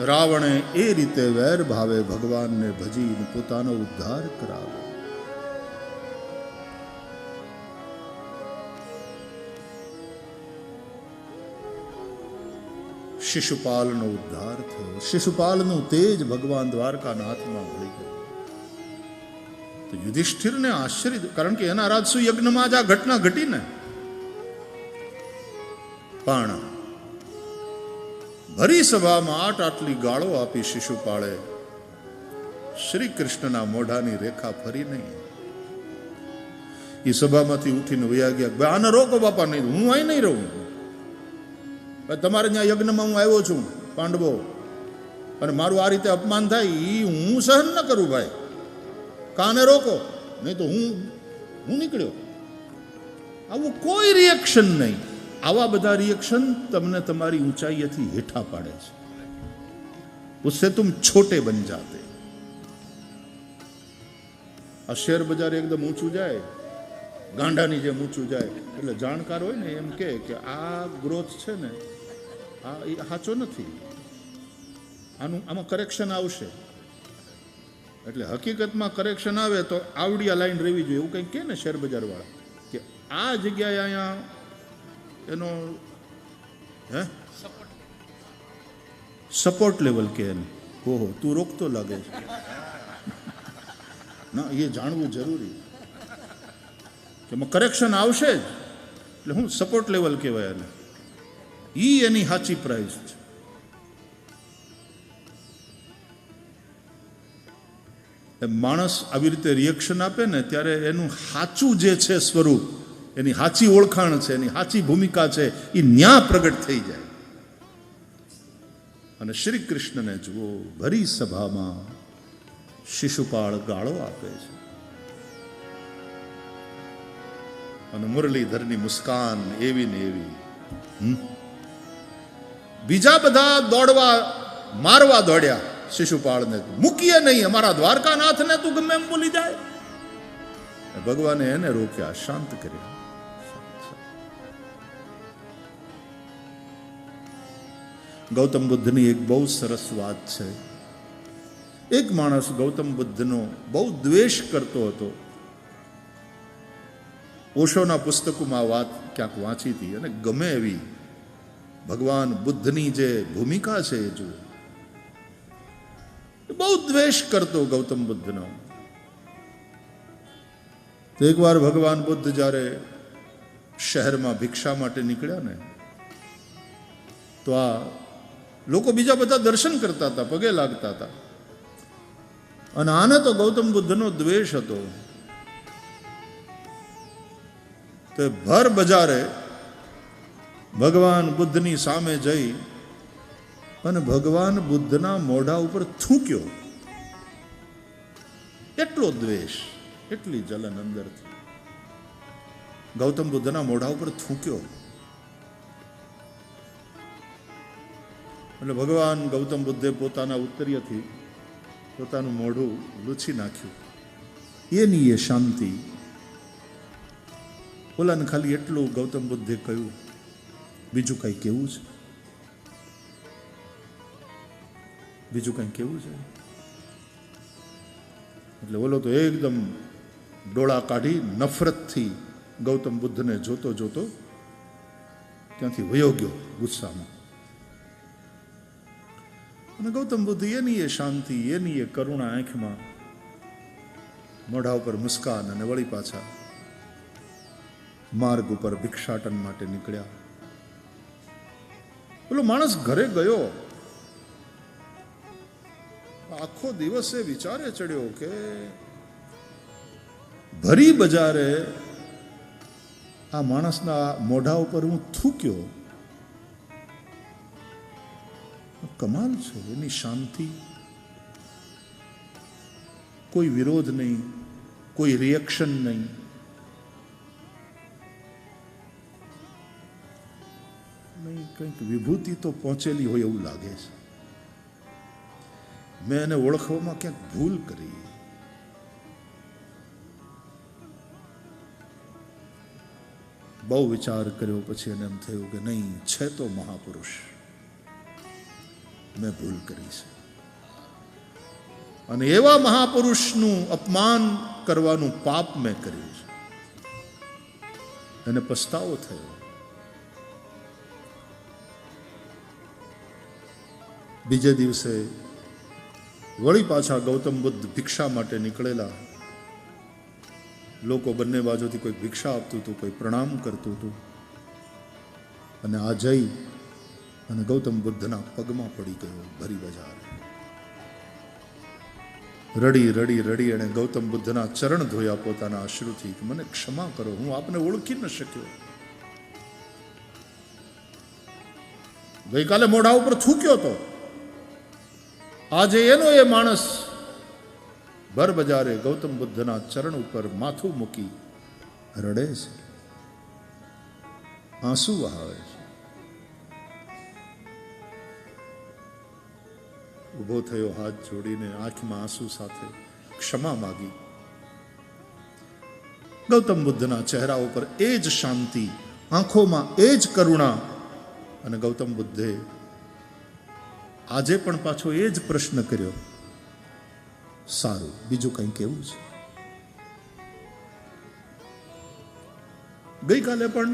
રાવણે એ રીતે વેર ભાવે ભગવાનને ભજીને પોતાનો ઉદ્ધાર કરાવ્યો. શિશુપાલનો ઉદ્ધાર થયો. શિશુપાલનું તેજ ભગવાન દ્વારકાનાથમાં ભળી ગયું. તો યુધિષ્ઠિરને આશ્ચર્ય, કારણ કે એના રાજસુ યજ્ઞમાં જ આ ઘટના ઘટી ને. પણ ભરી સભામાં આટલી ગાળો આપી શિશુપાળે શ્રી કૃષ્ણના મોઢાની રેખા ફરી નહીં. એ સભામાંથી ઉઠીને વયા ગયા. આને રોકો બાપા, નહીં હું અહીં નહીં રહું. તમારે ત્યાં યજ્ઞમાં હું આવ્યો છું પાંડવો, અને મારું આ રીતે અપમાન થાય એ હું સહન ન કરું ભાઈ. કાને રોકો, નહીં તો હું નીકળ્યો. આવું કોઈ રિએક્શન નહીં. આવા બધા રિએક્શન તમને તમારી ઊંચાઈથી હેઠા પાડે છે. ઉસસે તુમ છોટે બન જાતે. આ શેર બજાર એકદમ ઊંચું જાય, ગાંડાની જેમ ઊંચું જાય, એટલે જાણકાર હોય ને એમ કે આ ગ્રોથ છે ને આ એ સાચો નથી, આમાં કરેક્શન આવશે. એટલે હકીકતમાં કરેક્શન આવે તો આવડી આ લાઈન રહેવી જોઈએ, એવું કંઈક કે ને શેર બજાર વાળા, કે આ જગ્યાએ અહીંયા એનો સપોર્ટ લેવલ કે એને. ઓહો, તું રોકતો લાગે છે. ના, એ જાણવું જરૂરી કે કરેક્શન આવશે જ, એટલે હું સપોર્ટ લેવલ કહેવાય એને. એની સાચી પ્રાઇઝ છે. માણસ આવી રીતે રિએક્શન આપે ને ત્યારે એનું સાચું જે છે સ્વરૂપ, એની સાચી ઓળખાણ છે, એની સાચી ભૂમિકા છે, એ ન્યા પ્રગટ થઈ જાય. અને શ્રી કૃષ્ણને જુઓ, ભરી સભામાં શિશુપાળ ગાળો આપે છે, અને મુરલીધરની મુસ્કાન એવી ને એવી. બીજા બધા દોડવા મારવા દોડ્યા શિશુપાળને, મૂકીએ નહીં, અમારા દ્વારકાનાથને તું ગમે એમ બોલી જાય. ભગવાને એને રોક્યા, શાંત કર્યા. ગૌતમ બુદ્ધની એક બહુ સરસ વાત છે. એક માણસ ગૌતમ બુદ્ધનો બહુ દ્વેષ કરતો હતો. ઓશોના પુસ્તકોમાં વાત ક્યાંક વાંચી હતી, અને ગમે એવી ભગવાન બુદ્ધની જે ભૂમિકા છે એ જુઓ. બહુ દ્વેષ કરતો ગૌતમ બુદ્ધનો. તો એકવાર ભગવાન બુદ્ધ જ્યારે શહેરમાં ભિક્ષા માટે નીકળ્યા ને, તો આ લોકો બીજા બધા દર્શન કરતા હતા, પગે લાગતા હતા, અને આને તો ગૌતમ બુદ્ધનો દ્વેષ હતો. તો ભર બજારે ભગવાન બુદ્ધની સામે જઈ અને ભગવાન બુદ્ધના મોઢા ઉપર થૂક્યો. એટલો દ્વેષ, એટલી જલન અંદરથી ગૌતમ બુદ્ધના મોઢા ઉપર થૂક્યો. એટલે ભગવાન ગૌતમ બુદ્ધે પોતાના ઉત્તરીયથી પોતાનું મોઢું લૂછી નાખ્યું. એની એ શાંતિ. ઓલાને ખાલી એટલું ગૌતમ બુદ્ધે કહ્યું, બીજું કંઈ કેવું છે? બીજું કંઈ કેવું છે? એટલે ઓલો તો એકદમ ડોળા કાઢી નફરતથી ગૌતમ બુદ્ધને જોતો જોતો ત્યાંથી વયો ગયો ગુસ્સામાં. અને ગૌતમ બુદ્ધ એની એ શાંતિ, એની એ કરુણા આંખમાં, મોઢા ઉપર મુસ્કાન, અને વળી પાછા માર્ગ ઉપર ભિક્ષાટન માટે નીકળ્યા. પેલો માણસ ઘરે ગયો. આખો દિવસ એ વિચારે ચડ્યો કે ભરી બજારે આ માણસના મોઢા ઉપર હું થૂક્યો. કમાલ છે એની શાંતિ, કોઈ વિરોધ નહીં, કોઈ રિએક્શન નહીં. કંઈક વિભૂતિ તો પહોંચેલી હોય એવું લાગે છે. મેં એને ઓળખવામાં ક્યાંક ભૂલ કરી. બહુ વિચાર કર્યો પછી એને એમ થયું કે નહીં, છે તો મહાપુરુષ. મેં ભૂલ કરી છે. અને એવા મહાપુરુષનું અપમાન કરવાનું પાપ મેં કર્યું છે. એને પસ્તાવો થયો. બીજે દિવસે વળી પાછા ગૌતમ બુદ્ધ ભિક્ષા માટે નીકળેલા. લોકો બંને બાજુથી કોઈ ભિક્ષા આપતું હતું, કોઈ પ્રણામ કરતું હતું. અને આ જઈ અને ગૌતમ બુદ્ધના પગમાં પડી ગયો ભરી બજાર. રડી રડી રડી એણે ગૌતમ બુદ્ધના ચરણ ધોયા પોતાના અશ્રુથી. મને ક્ષમા કરો, હું આપને ઓળખી ન શક્યો. ગઈકાલે મોઢા ઉપર થૂક્યો તો, આજે એનો એ માણસ ભર બજારે ગૌતમ બુદ્ધના ચરણ ઉપર માથું મૂકી રડે છે, આંસુ વહાવે છે. ઊભો થયો, હાથ જોડીને આંખમાં આંસુ સાથે ક્ષમા માગી. ગૌતમ બુદ્ધના ચહેરા ઉપર એ જ શાંતિ, આંખોમાં એ જ કરુણા. અને ગૌતમ બુદ્ધે આજે પણ પાછો એ જ પ્રશ્ન કર્યો, સારું, બીજું કંઈ કેવું છે? ગઈકાલે પણ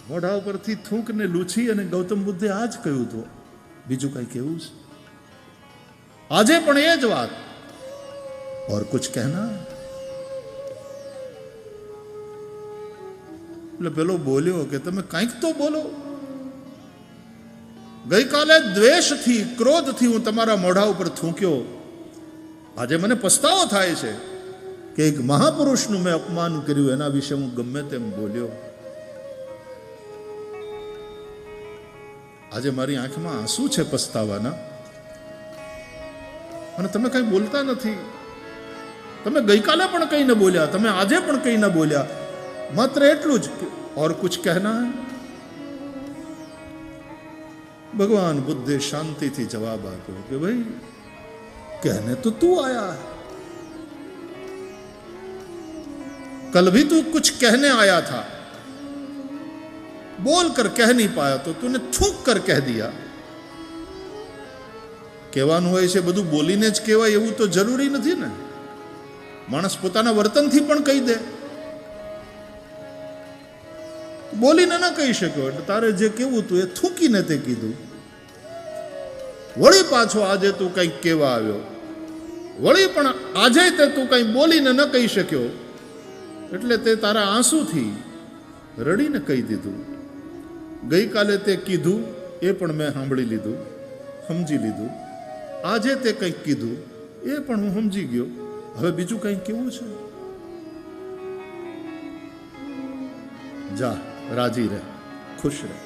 મોઢા ઉપરથી થૂંકને લૂછી અને ગૌતમ બુદ્ધે આ જ કહ્યું હતું, બીજું કંઈ કેવું છે? આજે પણ એ જ વાત, ઓર કુછ કહેના? એટલે પેલો બોલ્યો કે તમે કંઈક તો બોલો. ગઈકાલે દ્વેષથી, ક્રોધથી હું તમારા મોઢા ઉપર થૂંક્યો. આજે મને પસ્તાવો થાય છે કે એક મહાપુરુષનું મેં અપમાન કર્યું, એના વિશે હું ગમે તેમ બોલ્યો. આજે મારી આંખમાં આંસુ છે પસ્તાવાના, અને તમે કંઈ બોલતા નથી. તમે ગઈકાલે પણ કંઈ ન બોલ્યા, તમે આજે પણ કંઈ ન બોલ્યા. માત્ર એટલું જ કે ઓર કુછ કહેના. ભગવાન બુદ્ધે શાંતિથી જવાબ આપ્યો કે ભાઈ, कहने तो तू आया है, कल भी तू कुछ कहने आया था, बोल कर कह नहीं पाया तो तूने थूक कर कह दिया. કહેવાનું હોય છે બધું બોલીને જ કહેવાય એવું તો જરૂરી નથી ને. માણસ પોતાના વર્તનથી પણ કહી દે. બોલીને ન કહી શક્યો એટલે તારે જે કેવું હતું એ થૂકીને તે કીધું. વળી પાછો આજે તું કંઈક કહેવા આવ્યો, વળી પણ આજે તે તું કંઈ બોલીને ન કહી શક્યો એટલે તે તારા આંસુથી રડીને કહી દીધું. ગઈકાલે તે કીધું એ પણ મેં સાંભળી લીધું, સમજી લીધું. આજે તે કંઈક કીધું એ પણ હું સમજી ગયો. હવે બીજું કંઈક કેવું છે? જા, રાજી રહે, ખુશ રહે.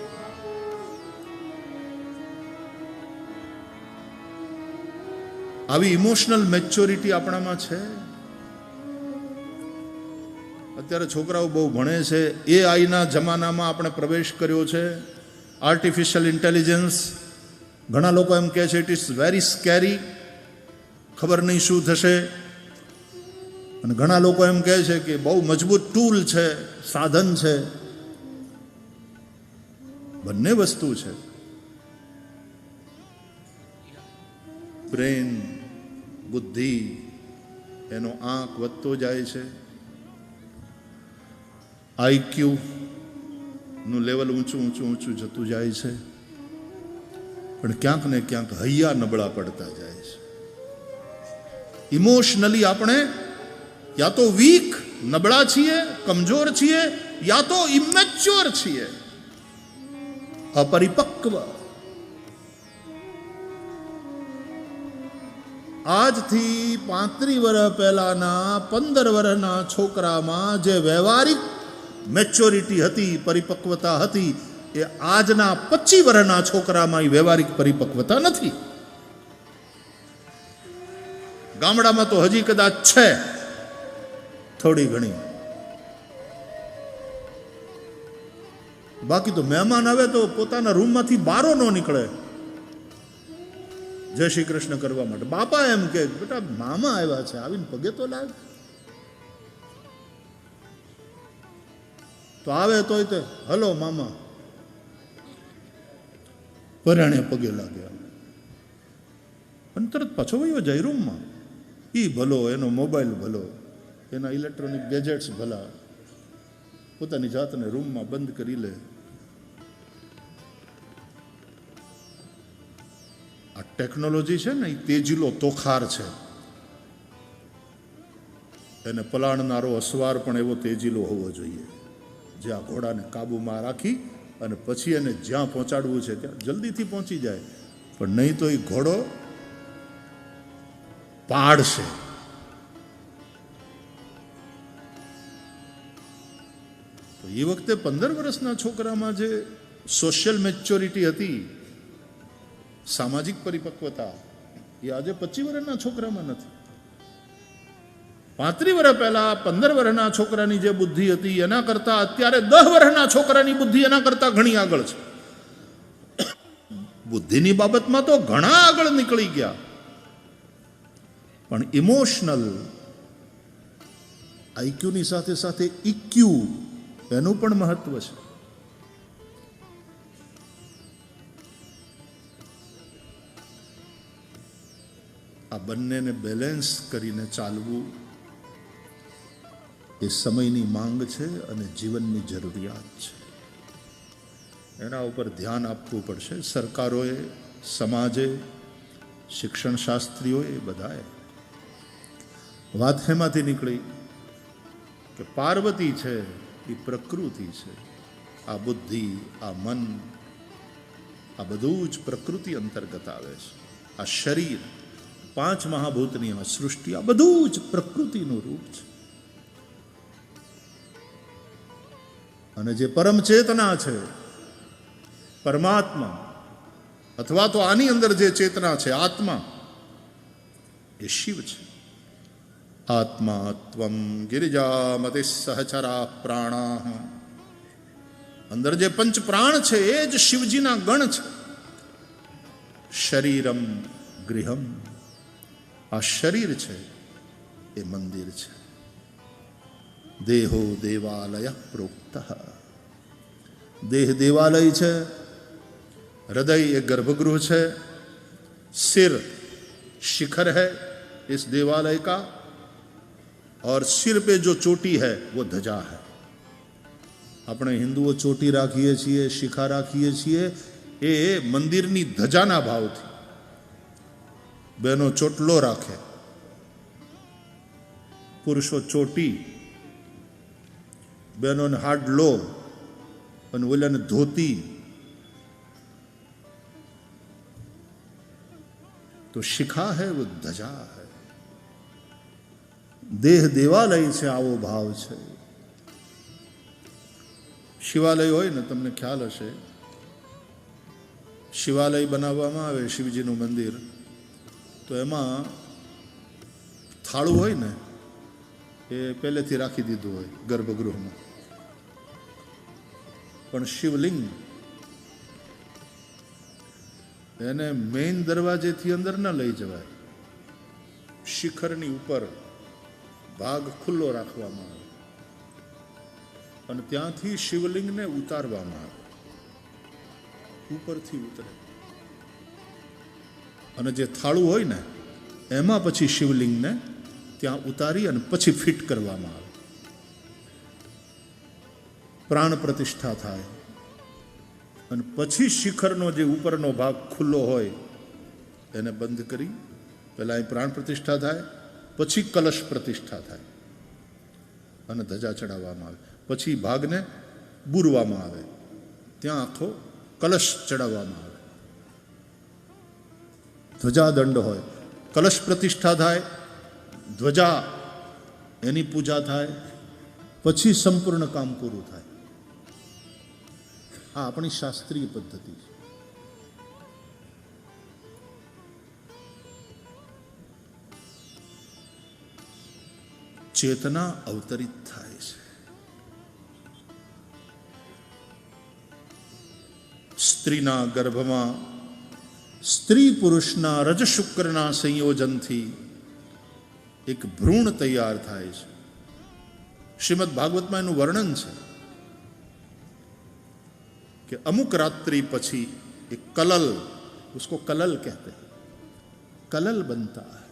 આવી ઇમોશનલ મેચ્યોરિટી આપણામાં છે. અત્યારે છોકરાઓ બહુ ભણે છે. એઆઈના જમાનામાં આપણે પ્રવેશ કર્યો છે. Artificial intelligence. ઘણા લોકો એમ કહે છે ઇટ ઇઝ વેરી સ્કેરી, ખબર નહીં શું થશે. અને ઘણા લોકો એમ કહે છે કે બહુ મજબૂત ટૂલ છે, સાધન છે. બંને વસ્તુ છે. બ્રેન, બુદ્ધિ, એનો આંક વધતો જાય છે. આઈક્યુ નું લેવલ ઊંચું ઊંચું ઊંચું જતું જાય છે. પણ ક્યાંક ને ક્યાંક હૈયા નબળા પડતા જાય છે. ઇમોશનલી આપણે યા તો વીક, નબળા છીએ, કમજોર છીએ, યા તો ઇમેચ્યોર છીએ, અપરિપક્વ. આજથી 35 વર્ષ પહેલાના 15 વર્ષના છોકરામાં જે વ્યવહારિક મેચ્યોરિટી હતી, પરિપક્વતા હતી, એ આજના 25 વર્ષના છોકરામાં એ વ્યવહારિક પરિપક્વતા નથી. ગામડામાં તો હજી કદાચ છે થોડી ઘણી, બાકી તો મહેમાન આવે તો પોતાના રૂમમાંથી બારો ન નીકળે જય શ્રી કૃષ્ણ કરવા માટે. બાપા એમ કે બેટા મામા આવ્યા છે, આવીને પગે તો લાગ. તો આવે તોય તે હલો મામા, પરાણે પગે લાગ્યા. અને તરત પાછો વયો જાય રૂમમાં. એ ભલો, એનો મોબાઈલ ભલો, એના ઇલેક્ટ્રોનિક ગેજેટ્સ ભલા, પોતાની જાતને રૂમમાં બંધ કરી લે. આ ટેકનોલોજી છે ને, એ તેજીલો તોખાર છે. એને પલાણનારો અસવાર પણ એવો તેજીલો હોવો જોઈએ, જે આ ઘોડાને કાબૂમાં રાખી અને પછી એને જ્યાં પહોંચાડવું છે ત્યાં જલ્દીથી પહોંચી જાય. પણ નહીં તો એ ઘોડો પાડશે. તો એ વખતે 15 વર્ષના છોકરામાં જે સોશિયલ મેચ્યોરિટી હતી, સામાજિક પરિપક્વતા, એ આજે 25 વર્ષના છોકરામાં નથી. 35 વર્ષ પહેલા 15 વર્ષના છોકરાની જે બુદ્ધિ હતી એના કરતા અત્યારે 10 વર્ષના છોકરાની બુદ્ધિ એના કરતા ઘણી આગળ છે. બુદ્ધિની બાબતમાં તો ઘણા આગળ નીકળી ગયા, પણ ઇમોશનલ આઈક્યુની સાથે સાથે ઇક્યુ એનું પણ મહત્વ છે. આ બંનેને બેલેન્સ કરીને ચાલવું એ સમયની માંગ છે અને જીવનની જરૂરિયાત છે. એના ઉપર ધ્યાન આપવું પડશે. સરકારોએ, સમાજે, શિક્ષણ શાસ્ત્રીઓએ, બધાએ. વાત એમાંથી નીકળી કે પાર્વતી છે એ પ્રકૃતિ છે. આ બુદ્ધિ, આ મન, આ બધું જ પ્રકૃતિ અંતર્ગત આવે છે. આ શરીર, 5 મહાભૂતની આ સૃષ્ટિ, આ બધું જ પ્રકૃતિનું રૂપ છે. અને જે પરમ ચેતના છે, પરમાત્મા, અથવા તો આની અંદર જે ચેતના છે, આત્મા, એ શિવ છે. આત્મા ત્વમ ગિરિજામતિ સહચરા પ્રાણા. અંદર જે પંચ પ્રાણ છે એ જ શિવજીના ગણ છે. શરીરમ ગૃહમ, આ શરીર છે એ મંદિર છે. દેહો દેવાલય પ્રોક્ત, દેહ દેવાલય છે, हृदय एक गर्भगृह है, सिर शिखर है इस देवालय का, और सिर पे जो चोटी है वो ध्वजा है. આપણે હિન્દુઓ ચોટી રાખીએ છીએ, શિખા રાખીએ છીએ, એ મંદિરની ધજાના ભાવથી. બહેનો ચોટલો રાખે, પુરુષો ચોટી, બહેનોને હાડલો અને ઓલાને ધોતી. तो शिखा है वो ध्वजा है. देह देवालय છે, આવો ભાવ છે. શિવાલય હોય ને, તમને ખ્યાલ હશે, શિવાલય બનાવવામાં આવે, શિવજીનું મંદિર, તો એમાં થાળું હોય ને એ પહેલેથી રાખી દીધું હોય ગર્ભગૃહમાં, પણ શિવલિંગ એને મેઇન દરવાજેથી અંદર ન લઈ જવાય. શિખરની ઉપર ભાગ ખુલ્લો રાખવામાં આવે અને ત્યાંથી શિવલિંગને ઉતારવામાં આવે. ઉપરથી ઉતરે અને જે થાળું હોય ને એમાં પછી શિવલિંગને ત્યાં ઉતારી અને પછી ફિટ કરવામાં આવે. પ્રાણ પ્રતિષ્ઠા થાય અને પછી શિખરનો જે ઉપરનો ભાગ ખુલ્લો હોય એને બંધ કરી પહેલાં અહીં પ્રાણ પ્રતિષ્ઠા થાય, પછી કલશ પ્રતિષ્ઠા થાય અને ધજા ચડાવવામાં આવે. પછી ભાગને બૂરવામાં આવે, ત્યાં આખો કલશ ચડાવવામાં આવે. ધ્વજાદંડ હોય, કલશ પ્રતિષ્ઠા થાય, ધ્વજા એની પૂજા થાય, પછી સંપૂર્ણ કામ પૂરું થાય. આ આપણી શાસ્ત્રીય પદ્ધતિ છે. ચેતના અવતરિત થાય છે. સ્ત્રીના ગર્ભમાં સ્ત્રી પુરુષના રજ શુક્રના સંયોજનથી એક ભ્રૂણ તૈયાર થાય છે. શ્રીમદ ભાગવતમાં એનું વર્ણન છે કે અમુક રાત્રિ પછી એક કલલ, उसको कलल कहते हैं, कलल बनता है।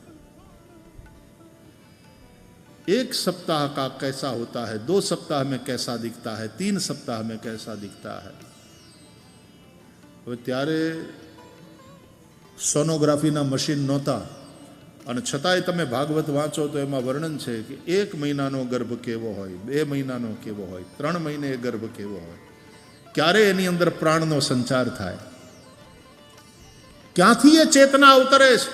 1 सप्ताह का कैसा होता है, 2 सप्ताह में कैसा दिखता है, 3 सप्ताह में कैसा दिखता है। त्यारे सोनोग्राफीना मशीन नहोता અને છતાંય તમે ભાગવત વાંચો તો એમાં વર્ણન છે કે 1 મહિનાનો ગર્ભ કેવો હોય, 2 મહિનાનો કેવો હોય, 3 મહિને એ ગર્ભ કેવો હોય, ક્યારે એની અંદર પ્રાણનો સંચાર થાય, ક્યાંથી એ ચેતના અવતરે છે,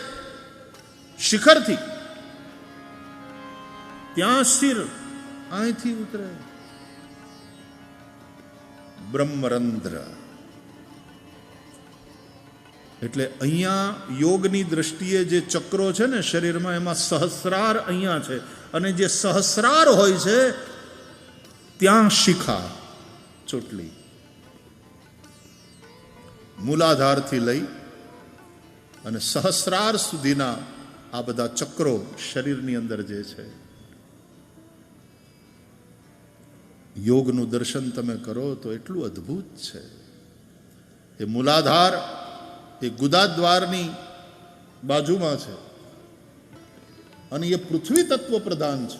શિખરથી, ત્યાં શિર અહીંથી ઉતરે, બ્રહ્મરંધ્ર. એટલે અહીંયા યોગની દ્રષ્ટિએ જે ચક્રો છે ને શરીરમાં, એમાં સહસ્રાર અહીંયા છે, અને જે સહસ્રાર હોય છે ત્યાં શિખા, ચોટલી, મૂલાધારથી લઈ અને સહસ્રાર સુધીના આ બધા ચક્રો શરીરની અંદર જે છે. યોગનું દર્શન તમે કરો તો એટલું અદ્ભુત છે. એ મૂલાધાર એ ગુદાદ્વારની બાજુમાં છે, અને એ પૃથ્વી તત્વ પ્રધાન છે,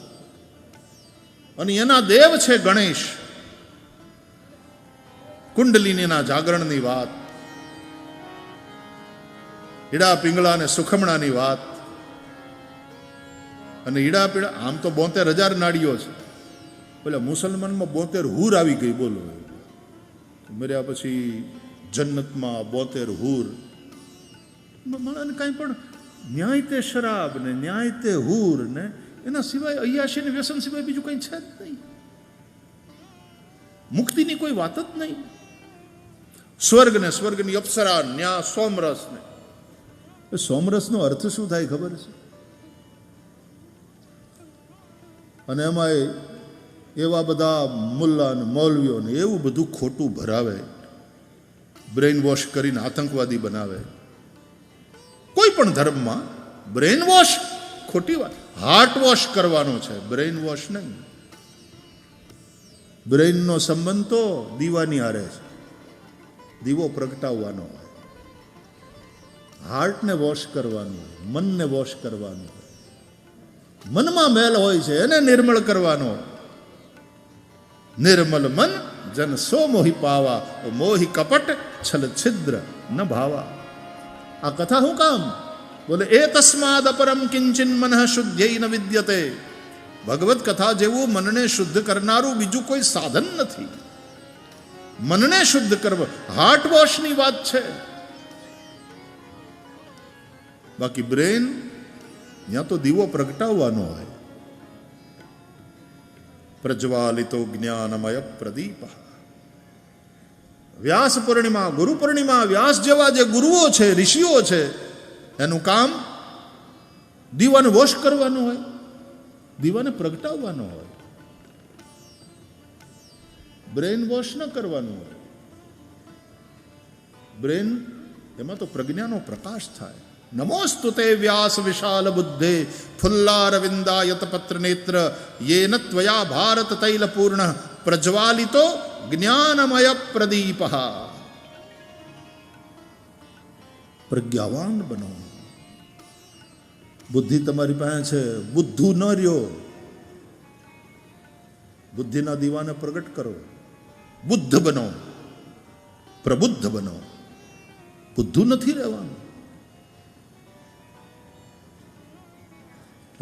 અને એના દેવ છે ગણેશ. કુંડલિનીના જાગરણની વાત, ઈડા પિંગળા અને સુખમણાની વાત, અને ઈડા પીડા આમ તો 72,000 નાડીઓ છે. પેલા મુસલમાનમાં 72 હૂર આવી ગઈ. બોલો, મર્યા પછી જન્નતમાં 72 હૂર. મને કાંઈ પણ ન્યાય તે શરાબ ને ન્યાય તે હૂર ને એના સિવાય અય્યાશી ને વ્યસન સિવાય બીજું કંઈ છે જ નહીં. મુક્તિની કોઈ વાત જ નહીં. સ્વર્ગ ને સ્વર્ગની અપ્સરા, ન્યા સોમરસ ને. સોમરસનો અર્થ શું થાય ખબર છે? અને એમાં એવા બધા મુલ્લા ને મૌલવીઓ ને એવું બધું ખોટું ભરાવે, બ્રેઇન વોશ કરીને આતંકવાદી બનાવે. કોઈ પણ ધર્મમાં બ્રેઇન વોશ ખોટી વાત. હાર્ટ વોશ કરવાનો છે, બ્રેઇન વોશ નહીં. બ્રેઇનનો સંબંધ તો દીવાની હારે છે, દીવો પ્રગટાવવાનો હોય. હાર્ટને વોશ કરવાનું હોય, મનને વોશ કરવાનું હોય. મનમાં મેલ હોય છે એને નિર્મળ કરવાનો. નિર્મલ મન જન સો મોહી પાવા, મોહી કપટ છલ છિદ્ર ન ભાવા. આ કથા શું કામ? બોલે એ તસ્માદ અપરમ કિંચિન મનઃ શુદ્ધ્યૈ ન વિદ્યતે. ભગવત કથા જેવું મનને શુદ્ધ કરનારું બીજું કોઈ સાધન નથી. મનને શુદ્ધ કરવા હાર્ટ વોશની વાત છે. બાકી બ્રેન ત્યાં તો દીવો પ્રગટાવવાનો હોય. પ્રજ્વાલિતો જ્ઞાનમય પ્રદીપ. વ્યાસ પૂર્ણિમા, ગુરુ પૂર્ણિમા, વ્યાસ જેવા જે ગુરુઓ છે, ઋષિઓ છે, એનું કામ દીવાને વોશ કરવાનું હોય, દીવાને પ્રગટાવવાનો હોય. બ્રેન વોશ ન કરવાનું હોય. બ્રેન એમાં તો પ્રજ્ઞાનો પ્રકાશ થાય. નમોસ્તુતે વ્યાસ વિશાલ બુદ્ધે ફુલ્લારવિંદાયત પત્ર નેત્ર યેન ત્વયા ભારત તૈલ પૂર્ણ પ્રજ્વાલિતો જ્ઞાનમય પ્રદીપ. પ્રજ્ઞાવાન બનો. બુદ્ધિ તમારી પાસે છે, બુદ્ધુ ન રહ્યો. બુદ્ધિના દીવાને પ્રગટ કરો. બુદ્ધ બનો, પ્રબુદ્ધ બનો. બુદ્ધુ નથી રહેવાનું.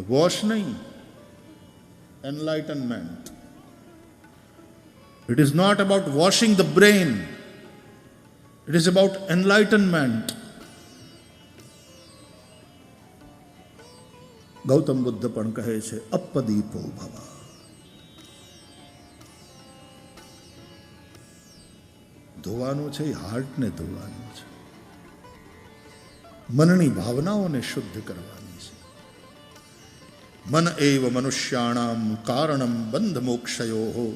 વોશ નહીં, enlightenment. It is not about washing the brain. It is about enlightenment. Gautam Buddha પણ કહે છે અપદીપો ભવ. ધોવાનું છે એ હાર્ટને ધોવાનું છે. મનની ભાવનાઓને શુદ્ધ કરવાની છે. मन एव मनुष्याणाम कारणम बंध मोक्षयो हो.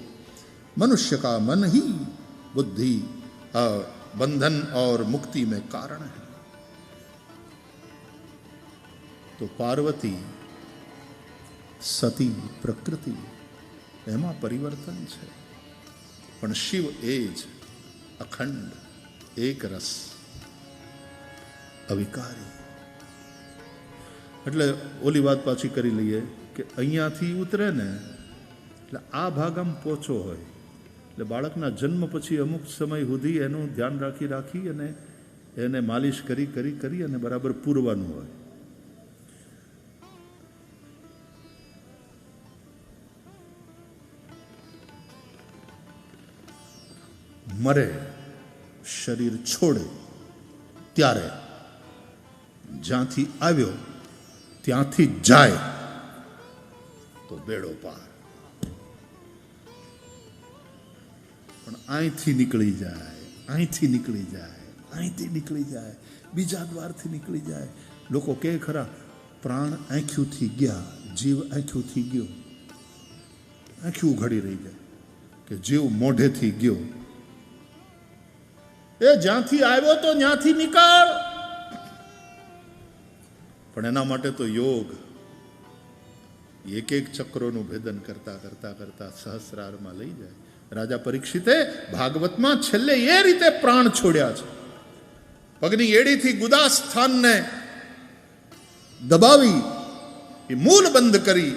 मनुष्य का मन ही बुद्धि बंधन और मुक्ति में कारण है. तो पार्वती, सती, प्रकृति एमा परिवर्तन છે, પણ શિવ એ જ અખંડ એક રસ, અવિકારી. એટલે ઓલી વાત પાછી કરી લઈએ કે અહીંયાથી ઉતરે ને એટલે આ ભાગ આમ પોચો હોય, એટલે બાળકના જન્મ પછી અમુક સમય સુધી એનું ધ્યાન રાખી અને એને માલિશ કરી અને બરાબર પૂરવાનું હોય. મરે, શરીર છોડે ત્યારે જ્યાંથી આવ્યો ત્યાંથી જાય તો બેડો પાર. પણ અહીંથી નીકળી જાય, અહીંથી નીકળી જાય, અહીંથી નીકળી જાય, બીજા દ્વારથી નીકળી જાય. લોકો કહે ખરા પ્રાણ આંખ્યુંથી ગયા, જીવ આંખ્યુંથી ગયો. આંખ્યું ઉઘાડી રહી જાય કે જીવ મોઢેથી ગયો. એ જ્યાંથી આવ્યો તો ત્યાંથી નીકળ. પણ એના માટે તો યોગ એક એક ચક્રોનું ભેદન કરતા સહસ્રારમાં લઈ જાય. રાજા પરીક્ષિતે ભાગવતમાં છેલ્લે એ રીતે પ્રાણ છોડ્યા છે. પગની એડીથી ગુદા સ્થાનને દબાવી એ મૂલ બંધ કરી.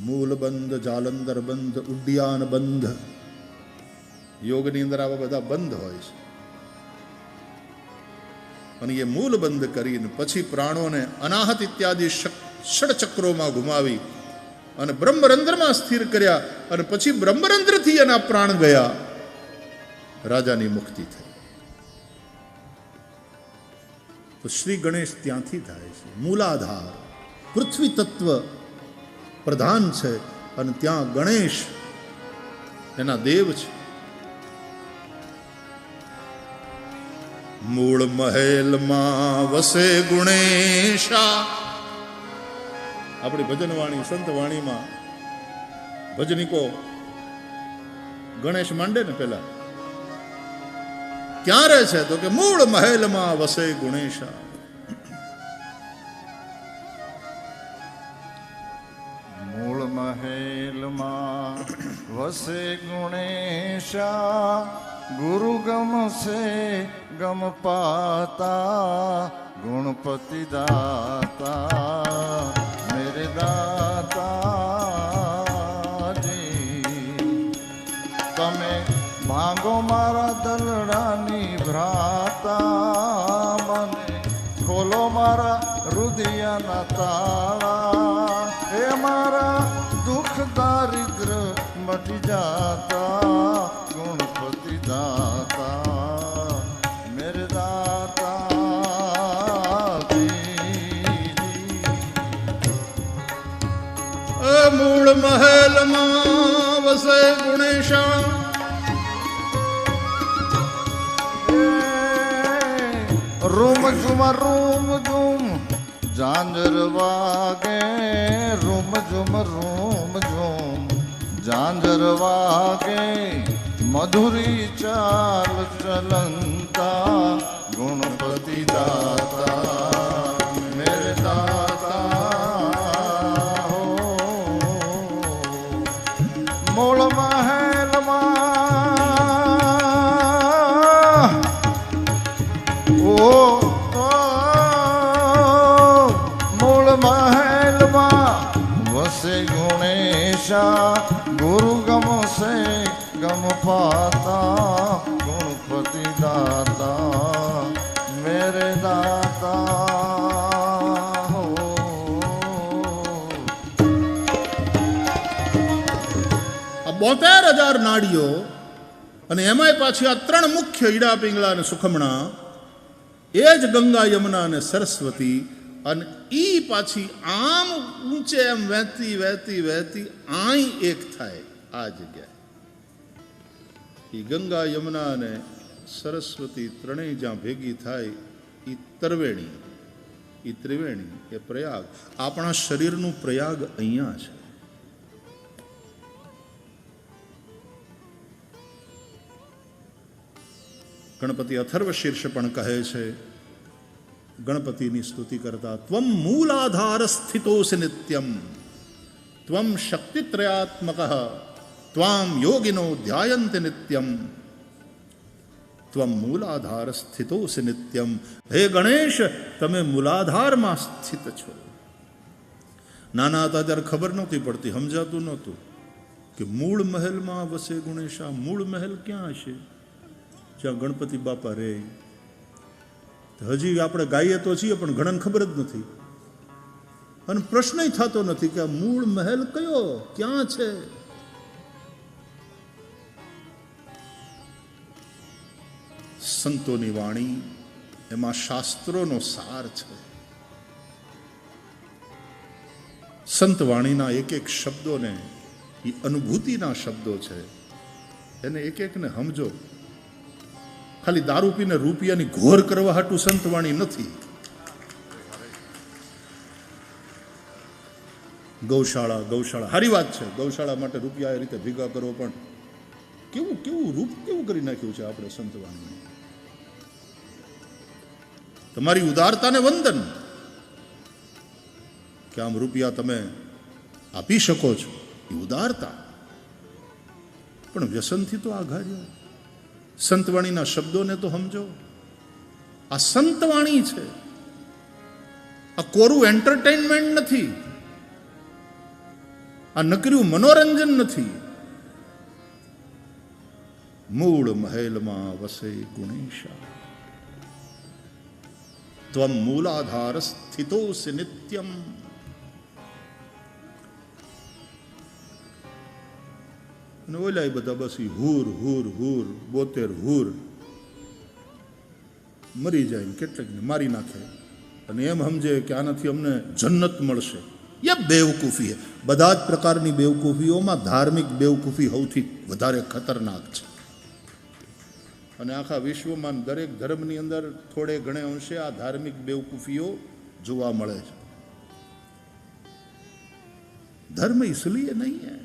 મૂલ બંધ, જાલંધર બંધ, ઉડ્ડિયાન બંધ. યોગની અંદર આવા બધા બંધ હોય છે. અને એ મૂલ બંધ કરીને પછી પ્રાણોને અનાહત ઇત્યાદિ ષડચક્રોમાં ઘુમાવી અને બ્રહ્મરંધ્રમાં સ્થિર કર્યા. અને પછી બ્રહ્મરંધ્રથી એના પ્રાણ ગયા. રાજાની મુક્તિ થઈ. તો શ્રી ગણેશ ત્યાંથી થાય છે. મૂલાધાર પૃથ્વી તત્વ પ્રધાન છે અને ત્યાં ગણેશ એના દેવ છે. મૂળ મહેલમાં વસે ગુણેશા. આપણી ભજનવાણી સંતવાણીમાં ભજનિકો ગણેશ માંડે ને પેલા ક્યાં રહે છે તો કે મૂળ મહેલમાં વસે ગુણેશા. મૂળ મહેલમાં વસે ગુણેશા, ગુરુ ગમસે ગમ પાતા, ગુણપતિ દાતા મેરે દાતાજી. તમે ભાંગો મારા દલડાની ભ્રાતા, મને ખોલો મારા હૃદયના તાળા. એ મારા દુઃખ દારિદ્ર મટી જાતા, ગુણપતિ દાતા મેરે દાતાજી. મૂળ મહેલમાં વસે ગુણેશા. રૂમ ઝુમ ઝાંઝર વાગે, રૂમ ઝુમ ઝાંઝર વાગે, મધુરી ચાલ ચલંતા, ગુણપતિ દાતા મેરે દાતા. મૂળ મહેલમાં મૂળ મહેલમાં વસે ગુણેશા, ગુરુ ગમસે ગમ પાતા, ગુણપતિ દાતા મેરે દાતા. આ 72,000 નાડીઓ અને એમાંય પાછી આ 3 મુખ્ય ઈડા, પિંગલા અને સુખમણા, એ જ ગંગા, યમુના અને સરસ્વતી. અને ઈ પાછી આમ ઊંચે એમ વહેતી વહેતી વહેતી આઈ એક થાય આ જગ્યાએ. એ ગંગા, યમુના અને સરસ્વતી ત્રણેય જ્યાં ભેગી થાય એ તરવેણી, એ ત્રિવેણી, એ પ્રયાગ. આપણા શરીરનું પ્રયાગ અહીંયા છે. ગણપતિ અત્થર્વ શીર્ષ પણ કહે છે ગણપતિની સ્તુતિ કરતા, ત્વમ મૂલાધાર સ્થિતોસि નિત્યમ, ત્વમ શક્તિત્રયાત્મક, ત્વામ યોગિનો ધ્યાયન્તિ નિત્યમ. ત્વમ મૂલાધાર સ્થિતોસि નિત્યમ. હે ગણેશ, તમે મૂલાધારમાં સ્થિત છો. નાના હતા ત્યારે ખબર નહોતી પડતી, સમજાતું નહોતું કે મૂળ મહેલમાં વસે ગુણેશા. મૂળ મહેલ ક્યાં હશે? જ્યાં ગણપતિ બાપા રહે. હજી આપણે ગાઈએ તો છીએ પણ ઘણાને ખબર જ નથી, અને પ્રશ્ન થતો નથી કે આ મૂળ મહેલ કયો, ક્યાં છે. સંતોની વાણી એમાં શાસ્ત્રોનો સાર છે. સંત વાણીના એક એક શબ્દોને એ અનુભૂતિના શબ્દો છે, એને એક એકને સમજો. ખાલી દારૂ પીને રૂપિયાની ઘોર કરવા હાટું સંત વાણી નથી. ગૌશાળા ગૌશાળા સારી વાત છે, ગૌશાળા માટે રૂપિયા એ રીતે ભેગા કરો, પણ કેવું કેવું રૂપ કેવું કરી નાખ્યું છે આપણે સંત વાણીને. તમારી ઉદારતાને વંદન કે આમ રૂપિયા તમે આપી શકો છો, એ ઉદારતા. પણ વ્યસનથી તો આઘાર્યો. સંતવાણીના શબ્દોને તો સમજો. આ સંતવાણી છે, આ કોરું એન્ટરટેનમેન્ટ નથી, આ નકર્યું મનોરંજન નથી. મૂળ મહેલમાં વસે ગુણેશા, ત્વમ મૂલાધાર સ્થિતોસि નિત્યમ. અને ઓલા બધા બસ હુર હુર હુર 72 હુર મરી જાય, કેટલાકને મારી નાખે અને એમ સમજે કે આનાથી અમને જન્નત મળશે. એ બેવકૂફી. બધા જ પ્રકારની બેવકૂફીઓમાં ધાર્મિક બેવકૂફી સૌથી વધારે ખતરનાક છે. અને આખા વિશ્વમાં દરેક ધર્મની અંદર થોડે ઘણે અંશે આ ધાર્મિક બેવકૂફીઓ જોવા મળે છે. ધર્મ इसलिए નહીં હૈ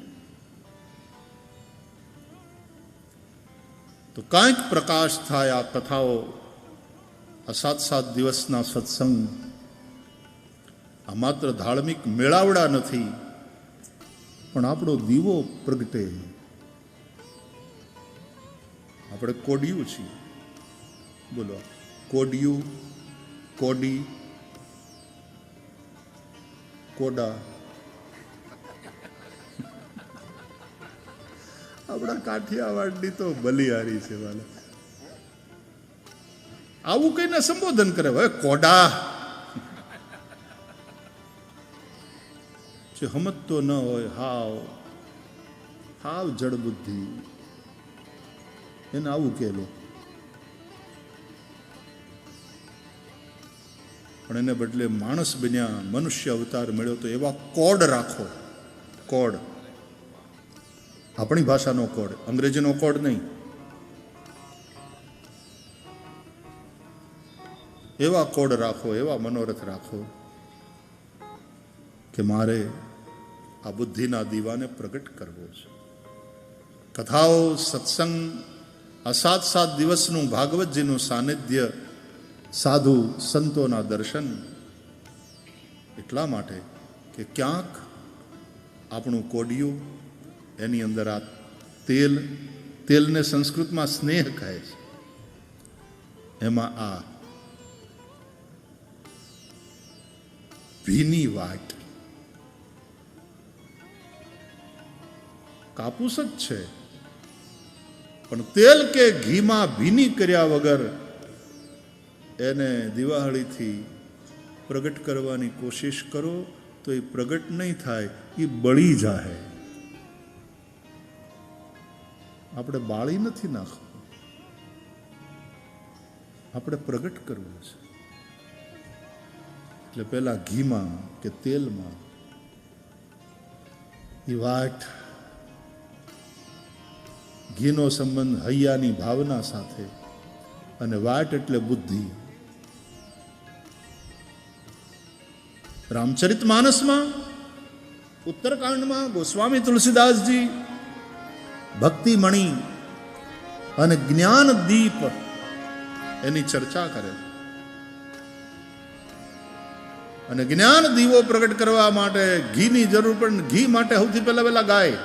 તો કાંઈક પ્રકાશ થાય. આ કથાઓ, આ 7 દિવસના સત્સંગ, આ માત્ર ધાર્મિક મેળાવડા નથી, પણ આપણો દીવો પ્રગટે. આપણે કોડિયું છીએ. બોલો, કોડિયું, કોડી, કોડા. આપણા કાઠિયાવાડની તો બલિહારી છે વાલા. આવું કઈને સંબોધન કરે, હવે કોડા જે સમજતો ન હોય, હાવ જડ બુદ્ધિ, એને આવું કહેલો. પણ એને બદલે માણસ બન્યા, મનુષ્ય અવતાર મળ્યો તો એવા કોડ રાખો. કોડ, આપણી ભાષાનો કોડ, અંગ્રેજીનો કોડ નહીં. એવા કોડ રાખો, એવા મનોરથ રાખો કે મારે આ બુદ્ધિના દીવાને પ્રગટ કરવો છે. કથાઓ, સત્સંગ, આ 7 દિવસનું ભાગવતજીનું સાનિધ્ય, સાધુ સંતોના દર્શન, એટલા માટે કે ક્યાંક આપણું કોડિયું, એની અંદર આ તેલને સંસ્કૃતમાં સ્નેહ કહે છે, એમાં આ ભીની વાટ, કાપૂસ જ છે, પણ તેલ કે ઘીમાં ભીની કર્યા વગર એને દિવાળીથી પ્રગટ કરવાની કોશિશ કરો તો એ પ્રગટ નહીં થાય, એ બળી જાય. આપણે બાળી નથી નાખવું, આપણે પ્રગટ કરવું છે. એટલે પેલા ઘીમાં કે તેલમાં એ વાટ, ઘીનો સંબંધ હૈયાની ભાવના સાથે, અને વાટ એટલે બુદ્ધિ. રામચરિત માનસમાં, ઉત્તરકાંડમાં ગોસ્વામી તુલસીદાસજી ભક્તિમણી અને જ્ઞાન દીપ એની ચર્ચા કરે. અને જ્ઞાન દીવો પ્રગટ કરવા માટે ઘીની જરૂર પડે. ઘી માટે સૌથી પહેલા ગાય.